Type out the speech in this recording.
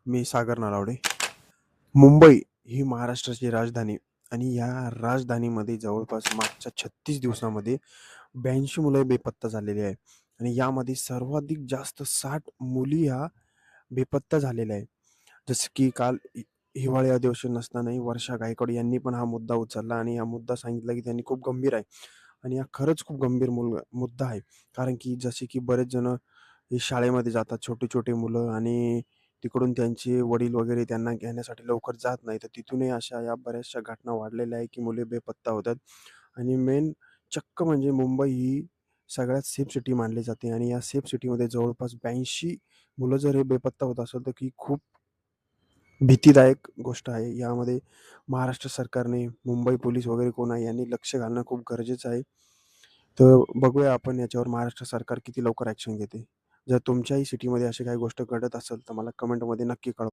मी सागर नलावडे. मुंबई ही महाराष्ट्राची राजधानी आणि या राजधानीमध्ये जवळपास मागच्या 36 दिवसामध्ये 82 मुलं बेपत्ता झालेली आहे आणि यामध्ये सर्वाधिक जास्त 60 मुली ह्या बेपत्ता झालेल्या आहे. जसं की काल हिवाळी अधिवेशन नसतानाही वर्षा गायकवाड यांनी पण हा मुद्दा उचलला आणि हा मुद्दा सांगितला की त्यांनी खूप गंभीर आहे आणि हा खरंच खूप गंभीर मुद्दा आहे. कारण की जसे की बरेच जण हे शाळेमध्ये जातात छोटे-छोटे मुलं आणि तिकडून त्यांचे वडील वगैरे त्यांना घेण्यासाठी लवकर जात नाही. तर तिथूनही अशा या बऱ्याचशा घटना वाढलेल्या आहे, की मुले बेपत्ता होतात आणि मेन चक्क म्हणजे मुंबई ही सगळ्यात सेफ सिटी मानली जाते आणि या सेफ सिटीमध्ये जवळपास 82 मुलं जर हे बेपत्ता होत असेल, तर की खूप भीतीदायक गोष्ट आहे. यामध्ये महाराष्ट्र सरकारने, मुंबई पोलीस वगैरे कोण आहे यांनी लक्ष घालणं खूप गरजेचं आहे. तर बघूया आपण याच्यावर महाराष्ट्र सरकार किती लवकर ॲक्शन घेते. जर तुमच्याही सिटीमध्ये अशी काही गोष्ट घडत असेल, तर मला कमेंटमध्ये नक्की कळवा.